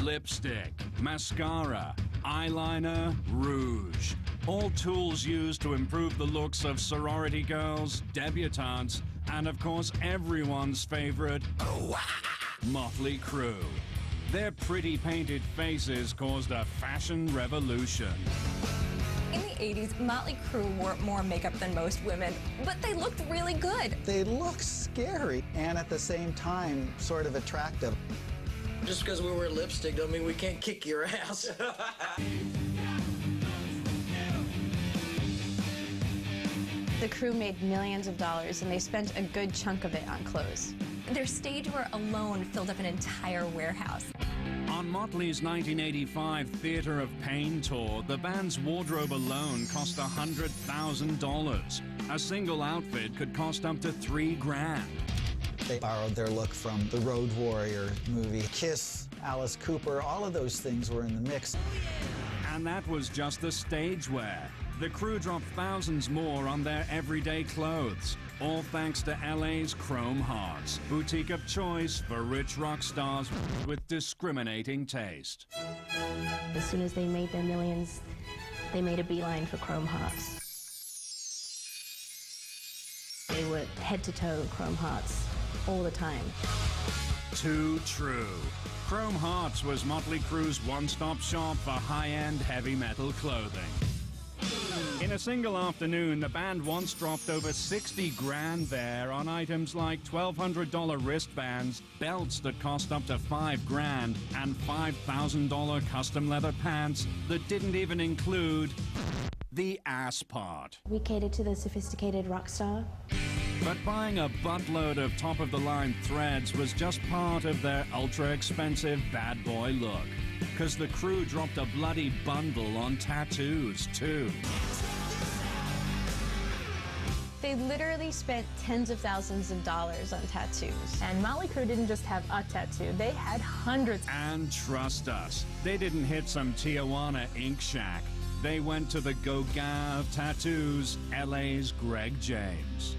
lipstick, mascara, eyeliner, rouge. All tools used to improve the looks of sorority girls, debutantes, and of course everyone's favorite, Mötley Crüe. Their pretty painted faces caused a fashion revolution. In the 80s, Mötley Crüe wore more makeup than most women, but they looked really good. They look scary and at the same time sort of attractive. Just because we wear lipstick don't mean we can't kick your ass. The Crüe made millions of dollars, and they spent a good chunk of it on clothes. Their stage wear alone filled up an entire warehouse. On Mötley's 1985 Theater of Pain tour, the band's wardrobe alone cost $100,000. A single outfit could cost up to $3 grand. They borrowed their look from the Road Warrior movie, Kiss, Alice Cooper, all of those things were in the mix. And that was just the stage wear. The Crüe dropped thousands more on their everyday clothes, all thanks to LA's Chrome Hearts, boutique of choice for rich rock stars with discriminating taste. As soon as they made their millions, they made a beeline for Chrome Hearts. They were head-to-toe Chrome Hearts all the time. Too true. Chrome Hearts was Mötley Crüe's one-stop shop for high-end heavy metal clothing. In a single afternoon, the band once dropped over 60 grand there on items like $1,200 wristbands, belts that cost up to $5 grand, and $5,000 custom leather pants that didn't even include the ass part. We catered to the sophisticated rock star. But buying a buttload of top-of-the-line threads was just part of their ultra-expensive bad boy look. Because the Crüe dropped a bloody bundle on tattoos, too. They literally spent tens of thousands of dollars on tattoos. And Mötley Crüe didn't just have a tattoo, they had hundreds. And trust us, they didn't hit some Tijuana ink shack. They went to the Gauguin of tattoos, LA's Greg James.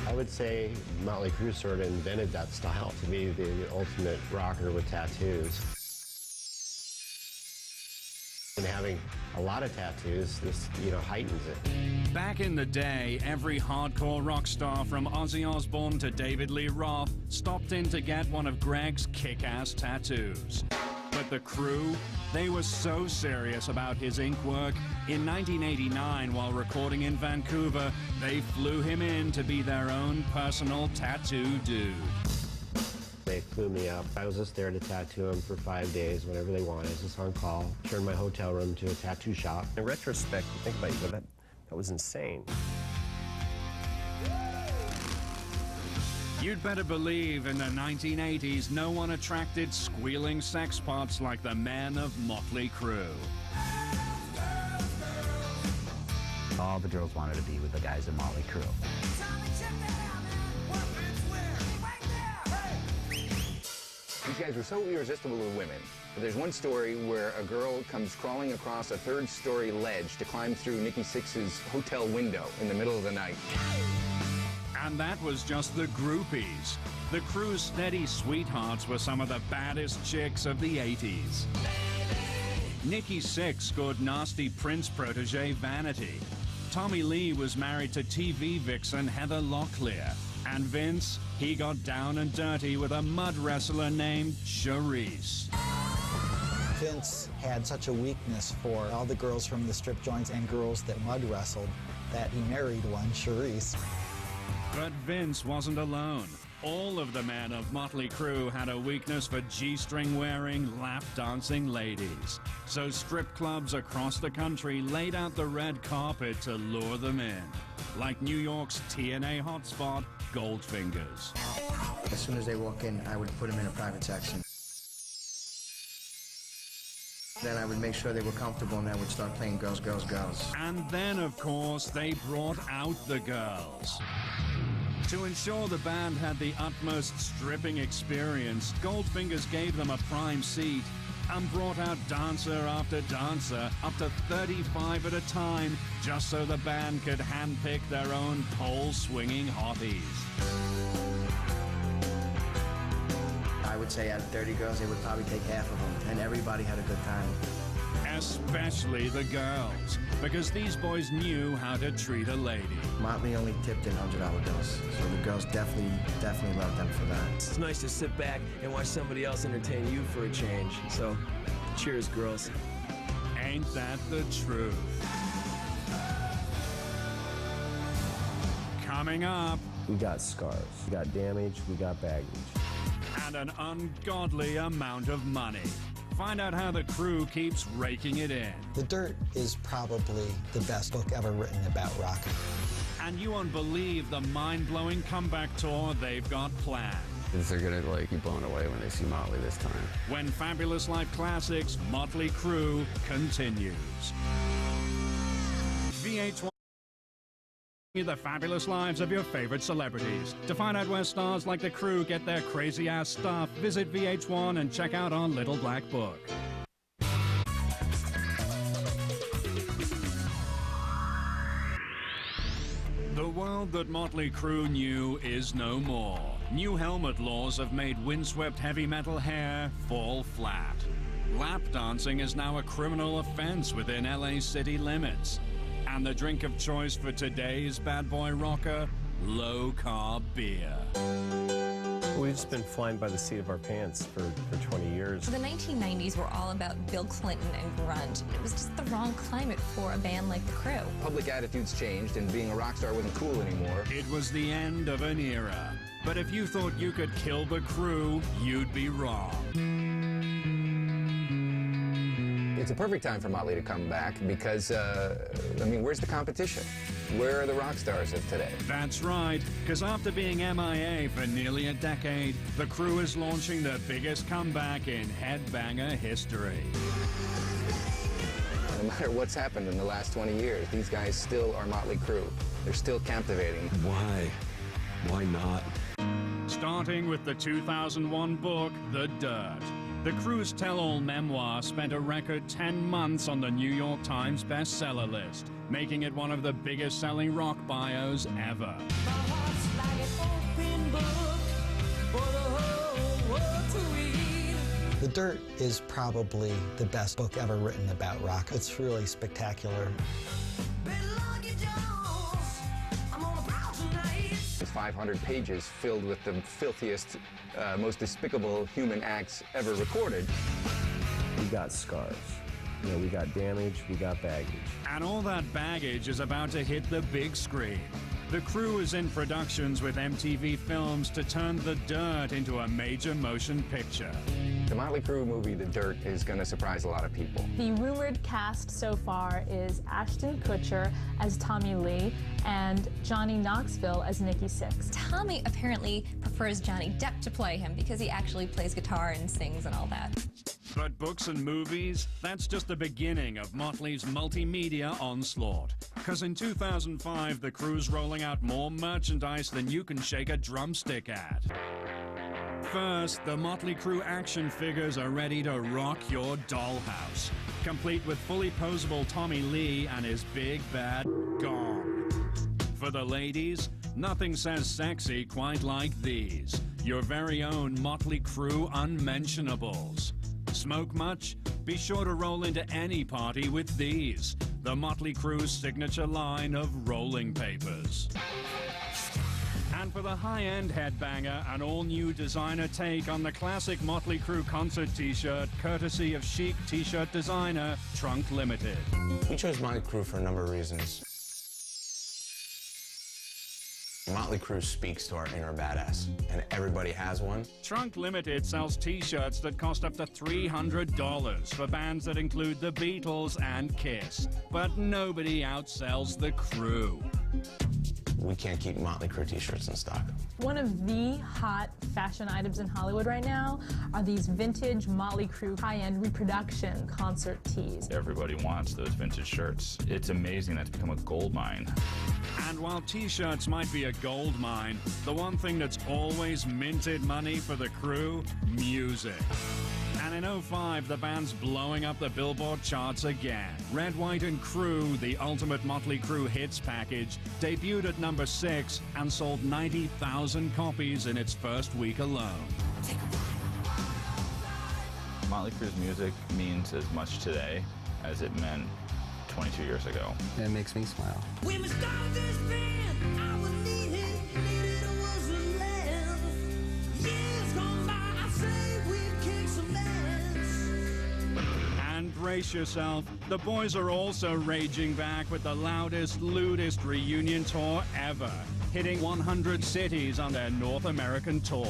I would say Mötley Crüe sort of invented that style to be the ultimate rocker with tattoos. And having a lot of tattoos, this, heightens it. Back in the day, every hardcore rock star from Ozzy Osbourne to David Lee Roth stopped in to get one of Greg's kick-ass tattoos. But the Crüe, they were so serious about his ink work. In 1989, while recording in Vancouver, they flew him in to be their own personal tattoo dude. They flew me up. I was just there to tattoo them for 5 days, whenever they wanted. I was just on call. Turned my hotel room to a tattoo shop. In retrospect, you think about it, that was insane. You'd better believe in the 1980s, no one attracted squealing sex pots like the men of Mötley Crüe. All the girls wanted to be with the guys in Mötley Crüe. These guys were so irresistible with women. But there's one story where a girl comes crawling across a third-story ledge to climb through Nikki Sixx's hotel window in the middle of the night. And that was just the groupies. The Crüe's steady sweethearts were some of the baddest chicks of the 80s. Nikki Sixx scored nasty Prince protege Vanity. Tommy Lee was married to TV vixen Heather Locklear. And Vince, he got down and dirty with a mud wrestler named Charisse. Vince had such a weakness for all the girls from the strip joints and girls that mud wrestled that he married one, Charisse. But Vince wasn't alone. All of the men of Mötley Crüe had a weakness for G-string wearing, lap dancing ladies. So strip clubs across the country laid out the red carpet to lure them in. Like New York's TNA hotspot, Goldfinger's. As soon as they walk in, I would put them in a private section. Then I would make sure they were comfortable, and I would start playing Girls, Girls, Girls. And then, of course, they brought out the girls. To ensure the band had the utmost stripping experience, Goldfingers gave them a prime seat and brought out dancer after dancer, up to 35 at a time, just so the band could handpick their own pole-swinging hotties. I would would say out of 30 girls, they would probably take half of them, and everybody had a good time. Especially the girls, because these boys knew how to treat a lady. Mötley only tipped in $100 bills, so the girls definitely loved them for that. It's nice to sit back and watch somebody else entertain you for a change. So, cheers, girls. Ain't that the truth? Coming up, We got scars, we got damage, we got baggage. and an ungodly amount of money. Find out how the crew keeps raking it in. The Dirt is probably the best book ever written about rock. And you won't believe the mind-blowing comeback tour they've got planned. They're gonna be blown away when they see Mötley this time. When Fabulous Life Classics Mötley Crüe continues. VH1, the fabulous lives of your favorite celebrities. To find out where stars like the Crew get their crazy ass stuff, visit VH1 and check out our Little Black Book. The world that Mötley Crüe knew is no more. New helmet laws have made windswept heavy metal hair fall flat. Lap dancing is now a criminal offense within LA city limits. And the drink of choice for today's bad boy rocker, low-carb beer. We've just been flying by the seat of our pants for 20 years. The 1990s were all about Bill Clinton and grunge. It was just the wrong climate for a band like the Crew. Public attitudes changed, and being a rock star wasn't cool anymore. It was the end of an era. But if you thought you could kill the Crew, you'd be wrong. It's a perfect time for Mötley to come back because, where's the competition? Where are the rock stars of today? That's right, because after being MIA for nearly a decade, the Crew is launching the biggest comeback in headbanger history. No matter what's happened in the last 20 years, these guys still are Mötley Crüe. They're still captivating. Why? Why not? Starting with the 2001 book, The Dirt. The Crew's tell-all memoir spent a record 10 months on the New York Times bestseller list, making it one of the biggest-selling rock bios ever. The Dirt is probably the best book ever written about rock. It's really spectacular. It's 500 pages filled with the filthiest, most despicable human acts ever recorded. We got scars. We got damage, we got baggage. And all that baggage is about to hit the big screen. The Crew is in productions with MTV Films to turn The Dirt into a major motion picture. The Mötley Crüe movie, The Dirt, is going to surprise a lot of people. The rumored cast so far is Ashton Kutcher as Tommy Lee and Johnny Knoxville as Nikki Sixx. Tommy apparently prefers Johnny Depp to play him because he actually plays guitar and sings and all that. But books and movies, that's just the beginning of Mötley's multimedia onslaught. Because in 2005, the Crew's rolling out more merchandise than you can shake a drumstick at. First, the Mötley Crüe action figures are ready to rock your dollhouse, complete with fully posable Tommy Lee and his big bad gong. For the ladies, nothing says sexy quite like these, your very own Mötley Crüe unmentionables. Smoke much? Be sure to roll into any party with these, the Mötley Crüe's signature line of rolling papers. And for the high-end headbanger, an all-new designer take on the classic Mötley Crüe concert t-shirt, courtesy of chic t-shirt designer Trunk Limited. We chose Mötley Crüe for a number of reasons. Mötley Crüe speaks to our inner badass, and everybody has one. Trunk Limited sells t-shirts that cost up to $300 for bands that include the Beatles and Kiss. But nobody outsells the Crew. We can't keep Mötley Crüe t-shirts in stock. One of the hot fashion items in Hollywood right now are these vintage Mötley Crüe high-end reproduction concert tees. Everybody wants those vintage shirts. It's amazing that's become a gold mine. And while t-shirts might be a gold mine, the one thing that's always minted money for the Crew, music. And in 05, the band's blowing up the Billboard charts again. Red, White, and Crew, the ultimate Mötley Crüe hits package, debuted at number 6 and sold 90,000 copies in its first week alone. Mötley Crüe's music means as much today as it meant 22 years ago. It makes me smile. When we started this band, I was needed wasn't left. Years gone by, I say we've kicked some ass. And brace yourself, the boys are also raging back with the loudest, lewdest reunion tour ever, hitting 100 cities on their North American tour.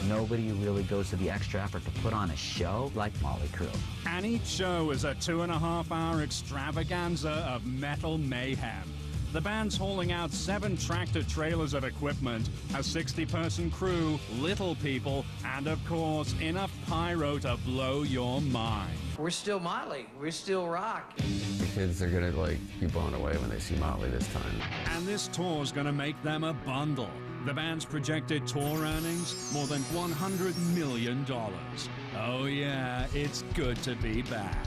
Nobody really goes to the extra effort to put on a show like Mötley Crüe. And each show is a 2.5-hour extravaganza of metal mayhem. The band's hauling out 7 tractor-trailers of equipment, a 60-person crew, little people, and of course, enough pyro to blow your mind. We're still Mötley. We're still rock. The kids are gonna be blown away when they see Mötley this time. And this tour's gonna make them a bundle. The band's projected tour earnings, more than $100 million. Oh yeah, it's good to be back.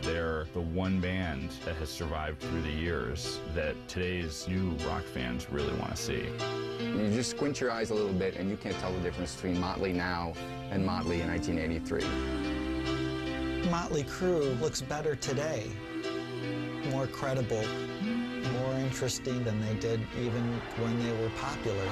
They're the one band that has survived through the years that today's new rock fans really want to see. You just squint your eyes a little bit and you can't tell the difference between Mötley now and Mötley in 1983. Mötley Crüe looks better today, more credible, more interesting than they did even when they were popular.